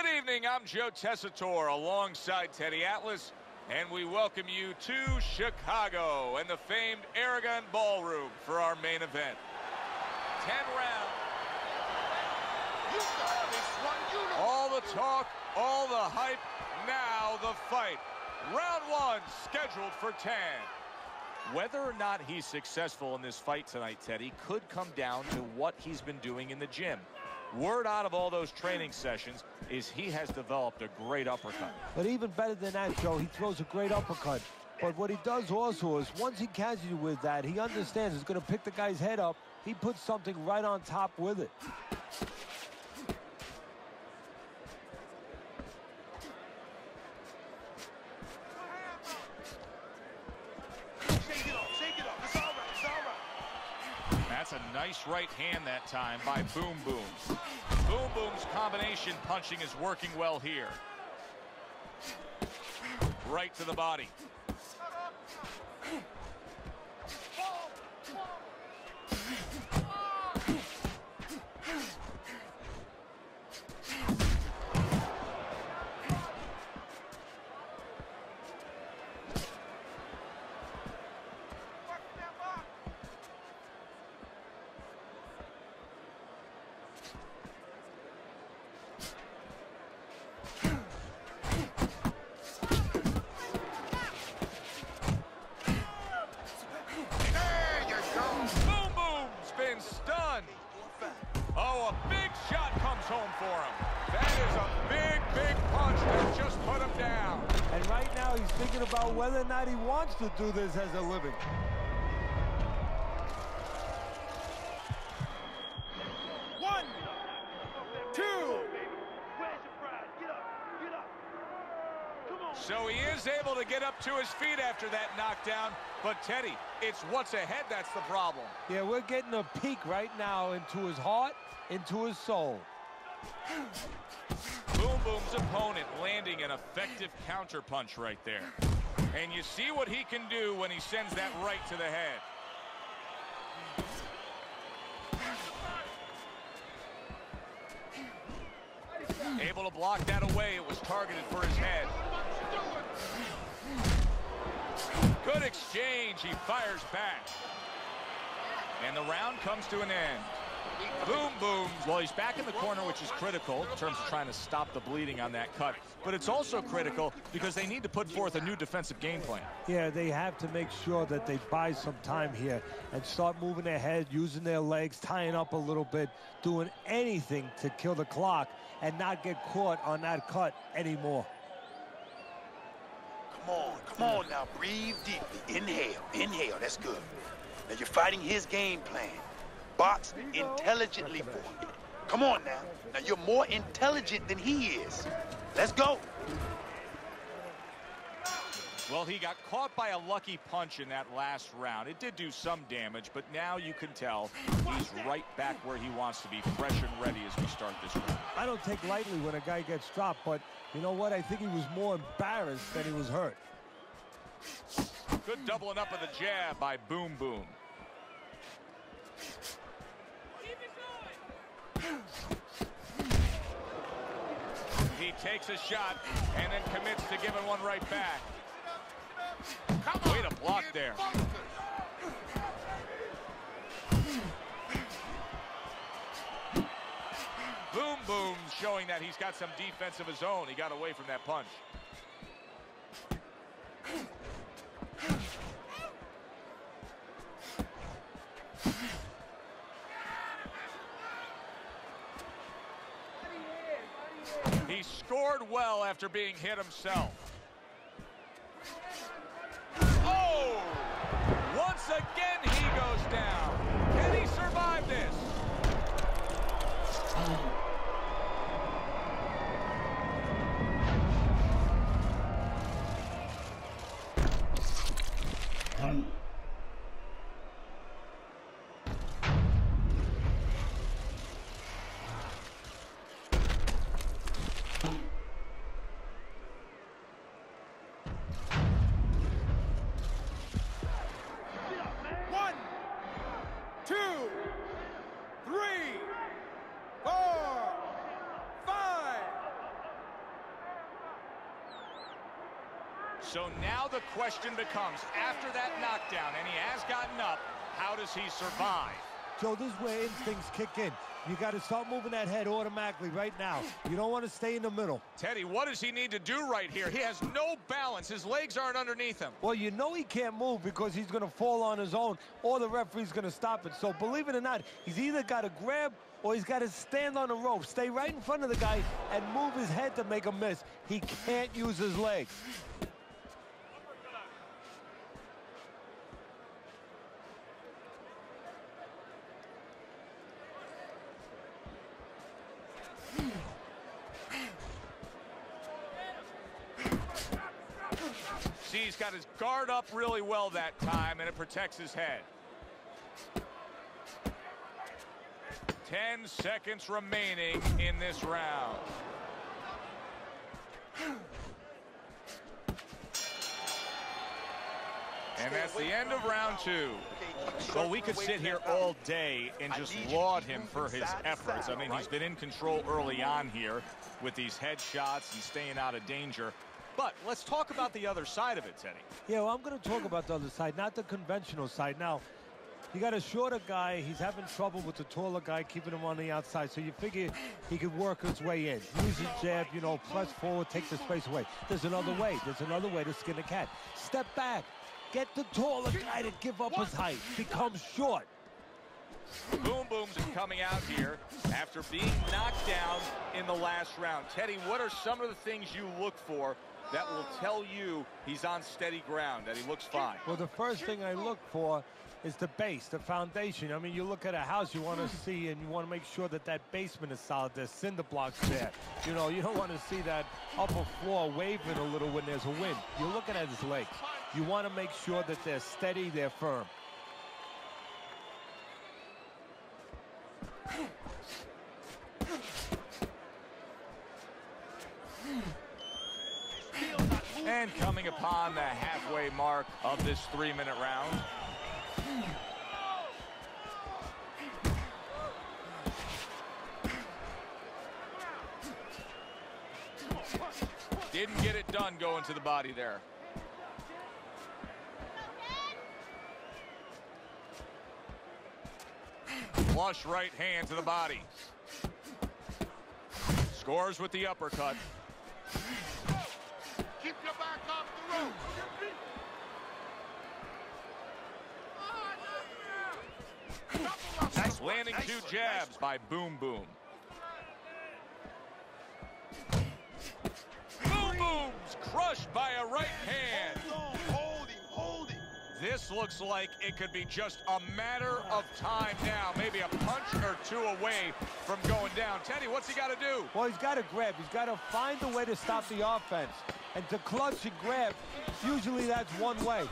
Good evening, I'm Joe Tessitore alongside Teddy Atlas, and we welcome you to Chicago and the famed Aragon Ballroom for our main event. 10 rounds. All the talk, all the hype, now the fight. Round 1 scheduled for 10. Whether or not he's successful in this fight tonight, Teddy, could come down to what he's been doing in the gym. Word out of all those training sessions is he has developed a great uppercut. But even better than that, Joe, he throws a great uppercut. But what he does also is once he catches you with that, he understands he's going to pick the guy's head up. He puts something right on top with it. That's a nice right hand that time by Boom Boom. Boom Boom's combination punching is working well here. Right to the body. Stunned. Oh, a big shot comes home for him. That is a big punch that just put him down. And right now he's thinking about whether or not he wants to do this as a living. One, two. So he is able to get up to his feet after that knockdown. But, Teddy, it's what's ahead that's the problem. Yeah, we're getting a peek right now into his heart, into his soul. Boom Boom's opponent landing an effective counterpunch right there. And you see what he can do when he sends that right to the head. Able to block that away. It was targeted for his head. Good exchange. He fires back. And the round comes to an end. Boom Boom. Well, he's back in the corner, which is critical in terms of trying to stop the bleeding on that cut. But it's also critical because they need to put forth a new defensive game plan. Yeah, they have to make sure that they buy some time here and start moving their head, using their legs, tying up a little bit, doing anything to kill the clock and not get caught on that cut anymore. Come on now, breathe deeply. Inhale, that's good. Now you're fighting his game plan. Box intelligently for him. Come on now. Now you're more intelligent than he is. Let's go. Well, he got caught by a lucky punch in that last round. It did do some damage, but now you can tell he's right back where he wants to be, fresh and ready as we start this round. I don't take lightly when a guy gets dropped, but you know what? I think he was more embarrassed than he was hurt. Good doubling up of the jab by Boom Boom. He takes a shot and then commits to giving one right back. Way to block there. Boom Boom showing that he's got some defense of his own. He got away from that punch. He scored well after being hit himself. Oh! Once again he goes down. Can he survive this? So now the question becomes, after that knockdown, and he has gotten up, how does he survive? Joe, this is where instincts kick in. You got to start moving that head automatically right now. You don't want to stay in the middle. Teddy, what does he need to do right here? He has no balance. His legs aren't underneath him. Well, you know he can't move because he's going to fall on his own, or the referee's going to stop it. So believe it or not, he's either got to grab or he's got to stand on the rope, stay right in front of the guy, and move his head to make a miss. He can't use his legs. See, he's got his guard up really well that time, and it protects his head. 10 seconds remaining in this round. And that's the end of round 2. Well, we could sit here all day and just laud him for his efforts. I mean, he's been in control early on here with these headshots and staying out of danger. But let's talk about the other side of it, Teddy. Yeah, well, I'm going to talk about the other side, not the conventional side. Now, you got a shorter guy. He's having trouble with the taller guy, keeping him on the outside. So you figure he could work his way in. Use his jab, you know, press forward, take the space away. There's another way. There's another way to skin a cat. Step back. Get the taller guy to give up his height. Become short. Boom Boom's coming out here after being knocked down in the last round. Teddy, what are some of the things you look for that will tell you he's on steady ground, that he looks fine? Well, the first thing I look for is the base, the foundation. I mean, you look at a house, you want to see, and you want to make sure that that basement is solid. There's cinder blocks there. You know, you don't want to see that upper floor waving a little when there's a wind. You're looking at his legs. You want to make sure that they're steady, they're firm. And coming upon the halfway mark of this 3-minute round. Didn't get it done going to the body there. Flush right hand to the body. Scores with the uppercut. Keep your back off the rope. Nice landing 2 jabs by Boom Boom. Boom Boom's crushed by a right hand. Hold him. This looks like it could be just a matter of time now. Maybe a punch or 2 away from going down. Teddy, what's he got to do? Well, he's got to grab. He's got to find a way to stop the offense. And to clutch and grab, usually that's one way.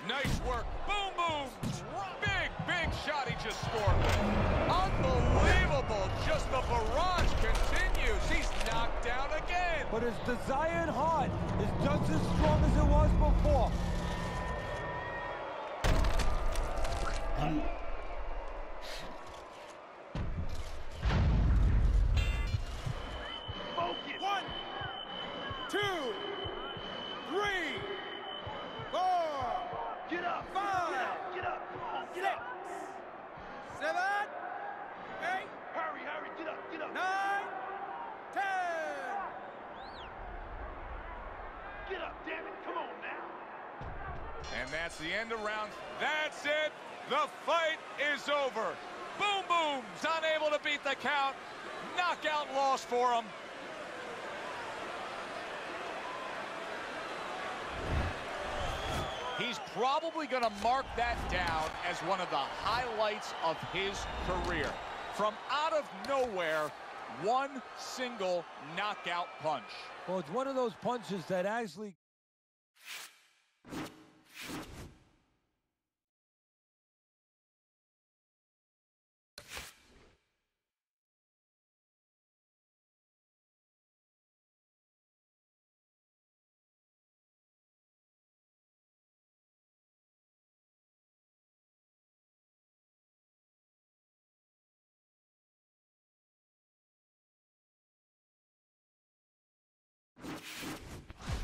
Nice work. Boom Boom. Big shot he just scored with. Unbelievable. Just the barrage continues. He's knocked down again. But his desired heart is just as strong as it was before. Focus. 1, 2, 3, 4, Get up. 5, Get up. Come on, get 6, up. 7, 8, Hurry. Get up. 9, 10. Get up, damn it. Come on now. And that's the end of round. That's it. The fight is over. Boom Boom's unable to beat the count. Knockout loss for him. He's probably going to mark that down as one of the highlights of his career. From out of nowhere, one single knockout punch. Well, it's one of those punches that actually...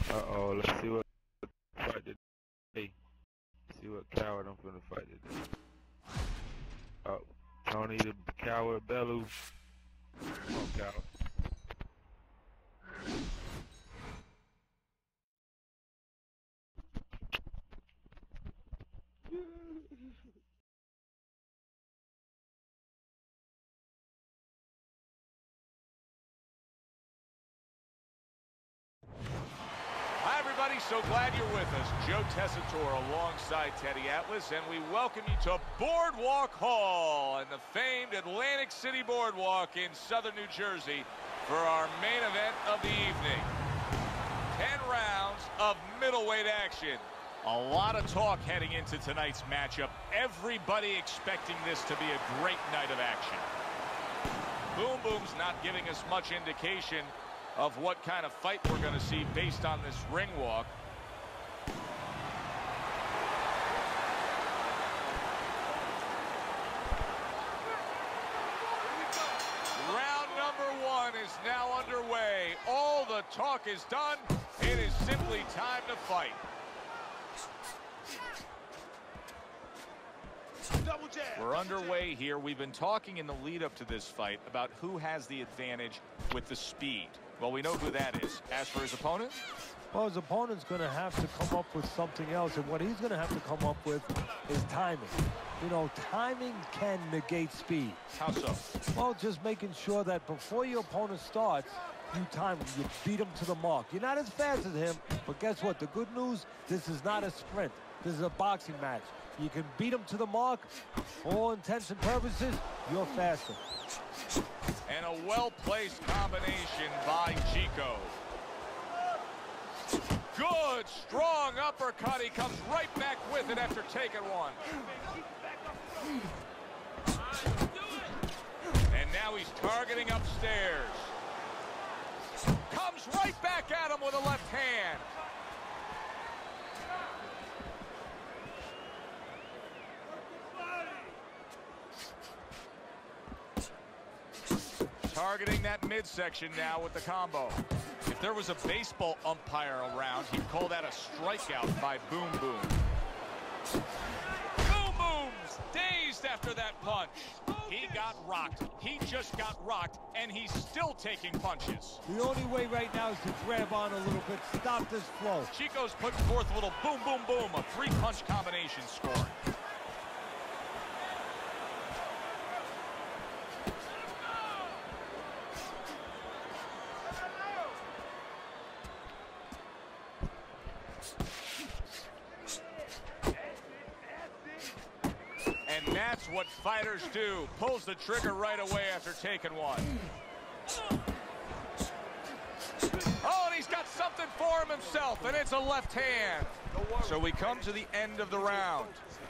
Uh-oh, let's see what coward I'm finna fight today. Oh, Tony the coward Bellew. Come on, coward. Hi, everybody. So glad you're with us. Joe Tessitore alongside Teddy Atlas, and we welcome you to Boardwalk Hall and the famed Atlantic City Boardwalk in southern New Jersey for our main event of the evening. 10 rounds of middleweight action. A lot of talk heading into tonight's matchup. Everybody expecting this to be a great night of action. Boom Boom's not giving us much indication of what kind of fight we're going to see based on this ring walk. Round number 1 is now underway. All the talk is done. It is simply time to fight. We're underway here. We've been talking in the lead up to this fight about who has the advantage with the speed. Well, we know who that is. As for his opponent? Well, his opponent's going to have to come up with something else, and what he's going to have to come up with is timing. You know, timing can negate speed. How so? Well, just making sure that before your opponent starts, you time him, you beat him to the mark. You're not as fast as him, but guess what? The good news, this is not a sprint. This is a boxing match. You can beat him to the mark. For all intents and purposes, you're faster. And a well-placed combination by Chico. Good, strong uppercut. He comes right back with it after taking one. And now he's targeting upstairs. Comes right back at him with a left hand. Targeting that midsection now with the combo. If there was a baseball umpire around, he'd call that a strikeout by Boom Boom. Boom Boom's dazed after that punch. He got rocked. He just got rocked, and he's still taking punches. The only way right now is to grab on a little bit, stop this flow. Chico's putting forth a little boom, boom, boom, a 3-punch combination scoring. And that's what fighters do. Pulls the trigger right away after taking one. Oh, and he's got something for him himself, and it's a left hand. So we come to the end of the round.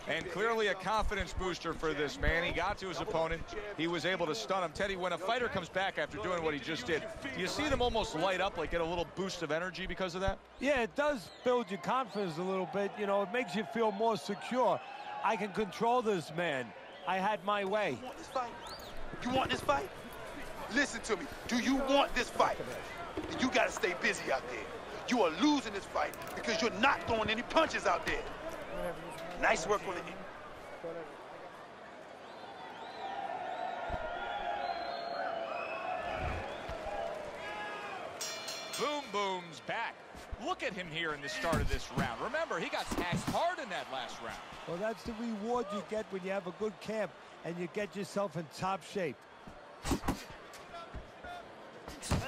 And clearly a confidence booster for this man. He got to his opponent. He was able to stun him. Teddy, when a fighter comes back after doing what he just did, do you see them almost light up, like get a little boost of energy because of that? Yeah, it does build your confidence a little bit. You know, it makes you feel more secure. I can control this man. I had my way. You want this fight? You want this fight? Listen to me. Do you want this fight? You got to stay busy out there. You are losing this fight because you're not throwing any punches out there. Nice work on the end. Boom Boom's back. Look at him here in the start of this round. Remember, he got tagged hard in that last round. Well, that's the reward you get when you have a good camp and you get yourself in top shape. Hey,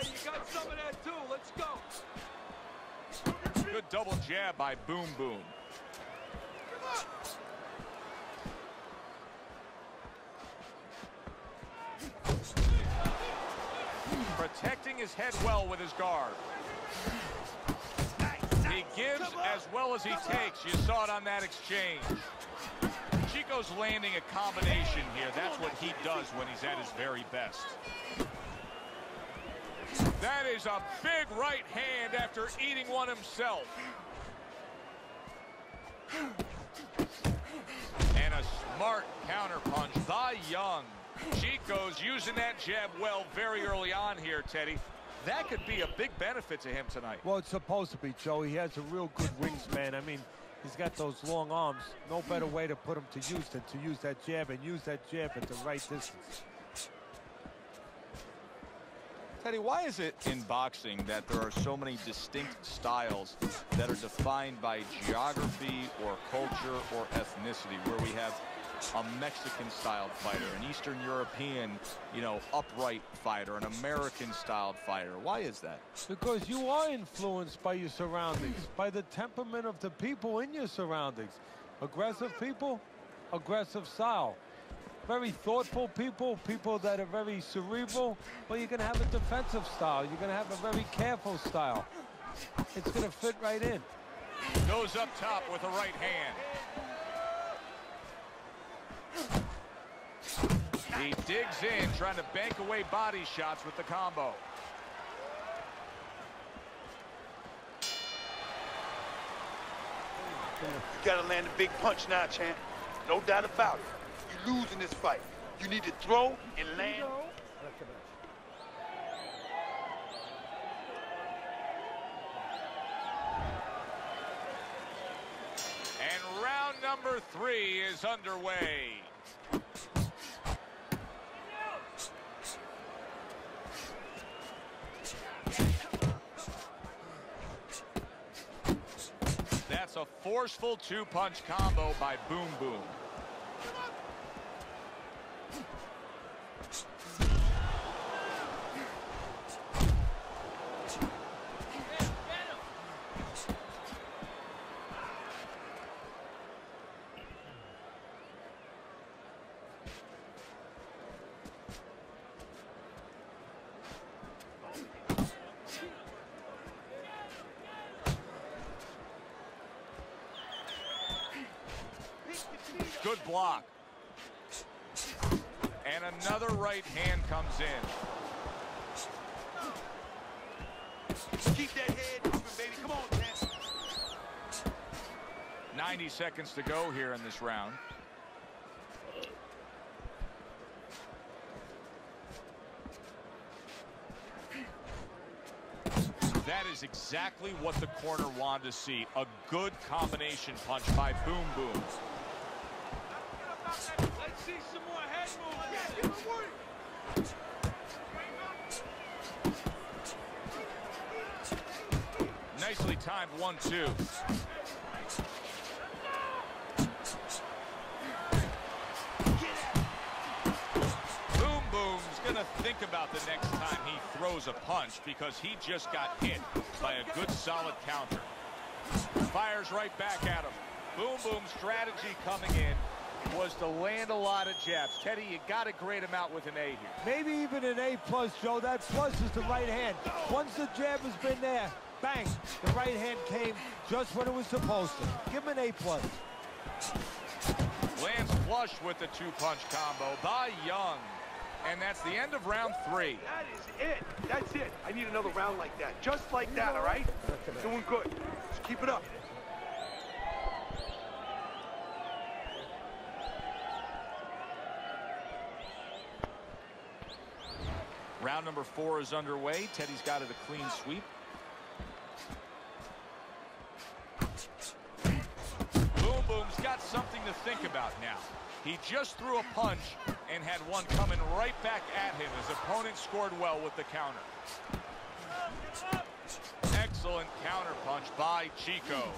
you got some of that too. Let's go. Good double jab by Boom Boom. Protecting his head well with his guard. He gives as well as he takes. You saw it on that exchange. Chico's landing a combination here. That's what he does when he's at his very best. That is a big right hand after eating one himself. And a smart counterpunch by Young. Chico's using that jab well very early on here, Teddy. That could be a big benefit to him tonight. Well, it's supposed to be, Joe. He has a real good wingspan. I mean, He's got those long arms. No better way to put him to use than to use that jab and use that jab at the right distance. Teddy, why is it in boxing that there are so many distinct styles that are defined by geography or culture or ethnicity, where we have a Mexican-styled fighter, an Eastern European, you know, upright fighter, an American-styled fighter? Why is that? Because you are influenced by your surroundings, by the temperament of the people in your surroundings. Aggressive people, aggressive style. Very thoughtful people, people that are very cerebral, well, you're going to have a defensive style. You're going to have a very careful style. It's going to fit right in. Goes up top with a right hand. He digs in, trying to bank away body shots with the combo. You gotta land a big punch now, champ. No doubt about it. You lose in this fight. You need to throw and land. And round number 3 is underway. That's a forceful two-punch combo by Boom Boom. Good block. And another right hand comes in. Keep that head moving, baby. Come on, man. 90 seconds to go here in this round. That is exactly what the corner wanted to see. A good combination punch by Boom Boom. Let's see some more head movement. Nicely timed 1-2. Boom Boom's gonna think about the next time he throws a punch, because he just got hit by a good solid counter. Fires right back at him. Boom Boom's strategy coming in was to land a lot of jabs. Teddy, you got to grade him out with an A here. Maybe even an A+, Joe. That plus is the right hand. Once the jab has been there, bang, the right hand came just when it was supposed to. Give him an A+. Lands flush with the two-punch combo by Young. And that's the end of round 3. That is it. That's it. I need another round like that. Just like that, all right? Doing good. Just keep it up. Round number 4 is underway. Teddy's got it a clean sweep. Boom Boom's got something to think about now. He just threw a punch and had one coming right back at him. His opponent scored well with the counter. Excellent counter punch by Chico.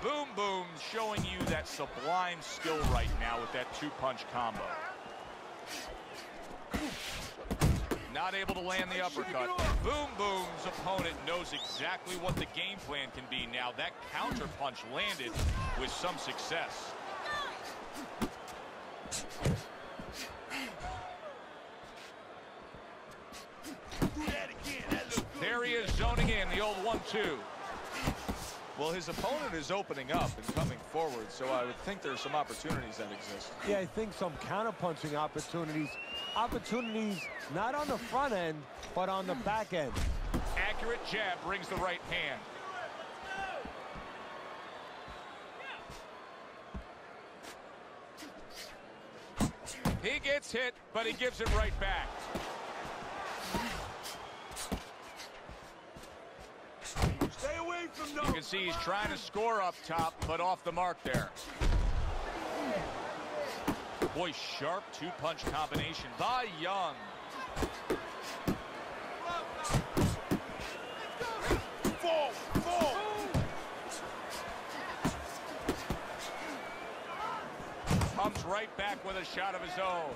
Boom Boom showing you that sublime skill right now with that two-punch combo. Not able to land the uppercut. Boom Boom's opponent knows exactly what the game plan can be now. That counter punch landed with some success. There he is zoning in, the old 1-2. Well, his opponent is opening up and coming forward, so I would think there's some opportunities that exist. Yeah, I think some counter-punching opportunities. Opportunities not on the front end, but on the back end. Accurate jab brings the right hand. He gets hit, but he gives it right back. can see he's trying to score up top, but off the mark there. Boy, sharp two-punch combination by Young. Comes right back with a shot of his own.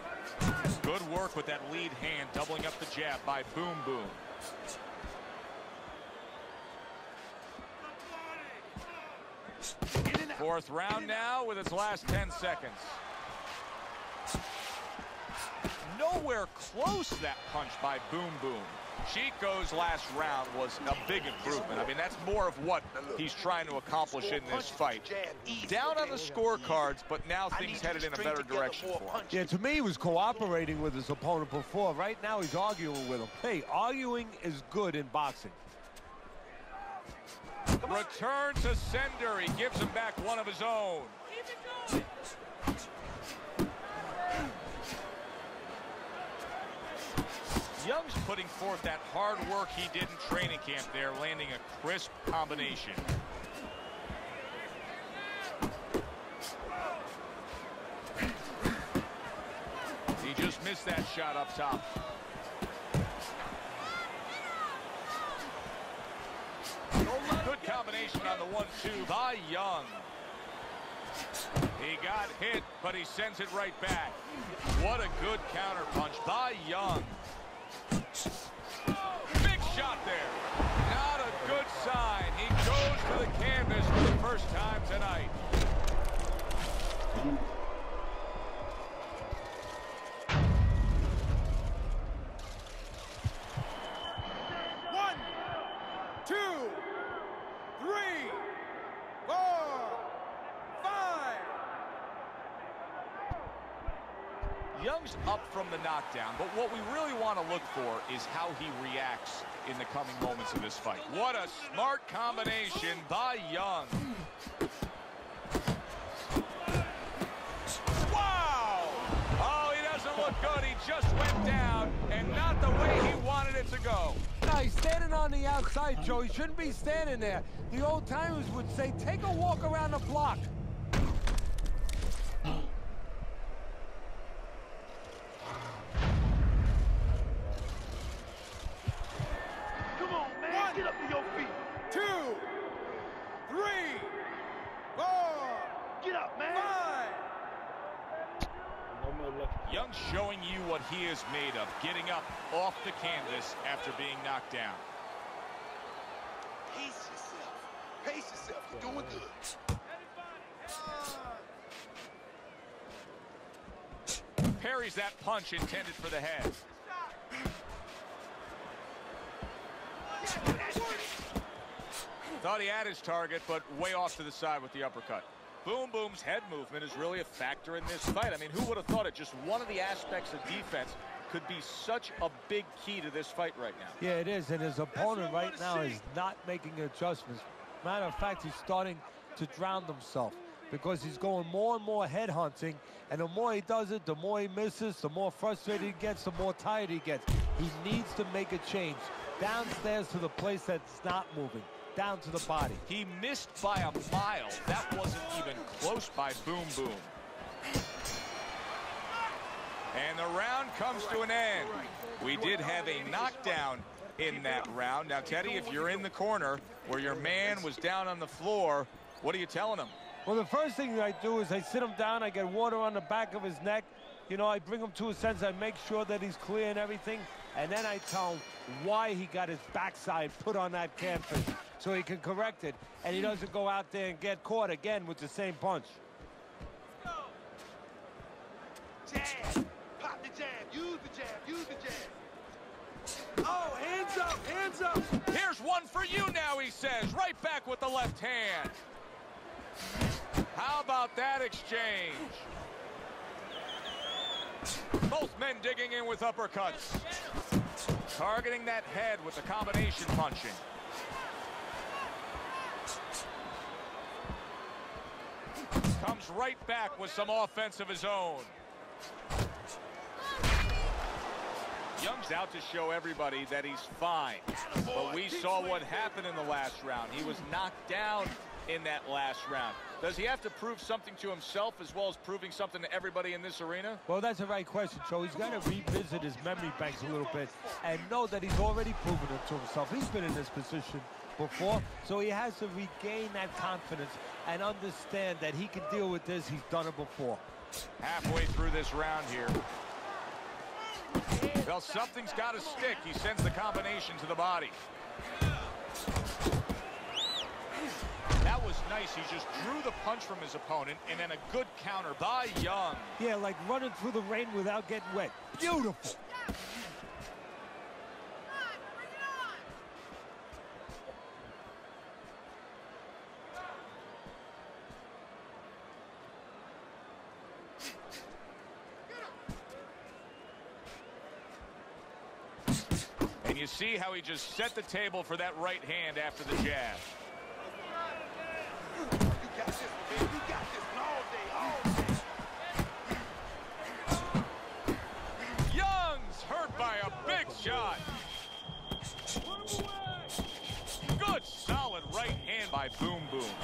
Good work with that lead hand, doubling up the jab by Boom Boom. Fourth round now with its last 10 seconds. Nowhere close, that punch by Boom Boom. Chico's last round was a big improvement. I mean, that's more of what he's trying to accomplish in this fight. Down on the scorecards, but now things headed in a better direction for him. Yeah, to me, he was cooperating with his opponent before. Right now, he's arguing with him. Hey, arguing is good in boxing. Return to sender. He gives him back one of his own. Young's putting forth that hard work he did in training camp there, landing a crisp combination. He just missed that shot up top. Good combination on the 1-2 by Young. He got hit, but he sends it right back. What a good counter punch by Young. Big shot there. Not a good sign. He goes to the canvas for the first time tonight. One, two, three, four, five. Young's up from the knockdown, but what we really want to look for is how he reacts in the coming moments of this fight. What a smart combination by Young. Wow! Oh, he doesn't look good. He just went down, and not the way he wanted it to go. No, he's standing on the outside, Joe. He shouldn't be standing there. The old timers would say, take a walk around the block. Get up to your feet. 2, 3, 4. Get up, man. 5. Young showing you what he is made of, getting up off the canvas after being knocked down. Pace yourself. Pace yourself. You're doing good. Parries that punch intended for the head. Thought he had his target, but way off to the side with the uppercut. Boom Boom's head movement is really a factor in this fight. I mean, who would have thought it? Just one of the aspects of defense could be such a big key to this fight right now. Yeah, it is, and his opponent right now is not making adjustments. Matter of fact, he's starting to drown himself because he's going more and more head hunting, and the more he does it, the more he misses, the more frustrated he gets, the more tired he gets. He needs to make a change downstairs to the place that's not moving, down to the body. He missed by a mile. That wasn't even close by Boom Boom. And the round comes to an end. We did have a knockdown in that round. Now, Teddy, if you're in the corner where your man was down on the floor, what are you telling him? Well, the first thing I do is I sit him down, I get water on the back of his neck. You know, I bring him to a sense, I make sure that he's clear and everything, and then I tell him why he got his backside put on that canvas so he can correct it, and he doesn't go out there and get caught again with the same punch. Jab. Pop the jab. Use the jab. Use the jab. Oh, hands up, hands up. Here's one for you now, he says, right back with the left hand. How about that exchange? Both men digging in with uppercuts. Targeting that head with the combination punching. Comes right back with some offense of his own. Young's out to show everybody that he's fine. But we saw what happened in the last round. He was knocked down in that last round. Does he have to prove something to himself as well as proving something to everybody in this arena? Well, that's the right question. So he's got to revisit his memory banks a little bit and know that he's already proven it to himself. He's been in this position before, so he has to regain that confidence and understand that he can deal with this. He's done it before. Halfway through this round here. Well, something's got to stick. He sends the combination to the body. That was nice. He just drew the punch from his opponent, and then a good counter by Young. Yeah, like running through the rain without getting wet. Beautiful. And you see how he just set the table for that right hand after the jab. You got this, man. You got this all day, all day. Young's hurt by a big shot. Good, solid right hand by Boom Boom.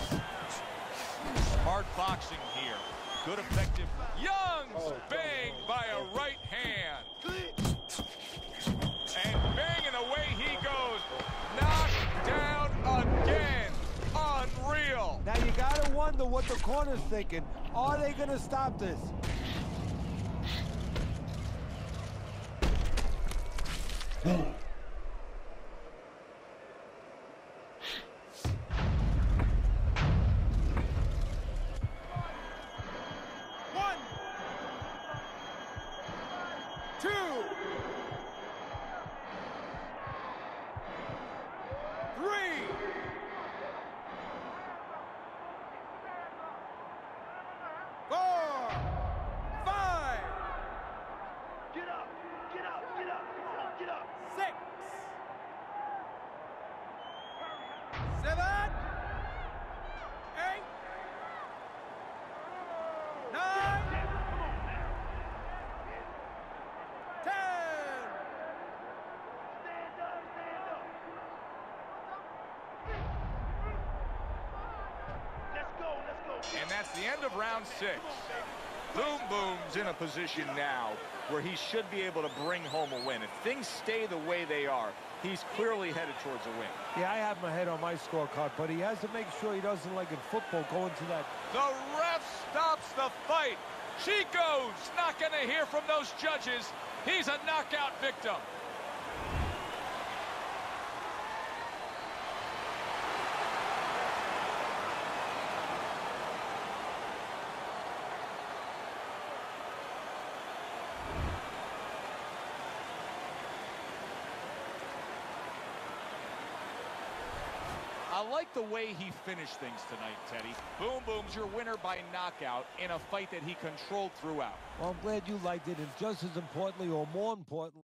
Hard boxing here. Good, effective. Young's banged by a right hand. And banging away he goes. Knocked down again. Unreal. Now you got to wonder what the corner's thinking. Are they going to stop this? One, two, three, four, five, Get up, get up, get up, come on, get up. 6, 7, 8, 9, 10. Stand up, stand up. Let's go, let's go. And that's the end of round 6. Boom Boom's in a position now where he should be able to bring home a win. If things stay the way they are, he's clearly headed towards a win. Yeah, I have my head on my scorecard, but he has to make sure he doesn't, like in football, go into that. The ref stops the fight. Chico's not going to hear from those judges. He's a knockout victim. I like the way he finished things tonight, Teddy. Boom Boom's your winner by knockout in a fight that he controlled throughout. Well, I'm glad you liked it, and just as importantly, or more importantly,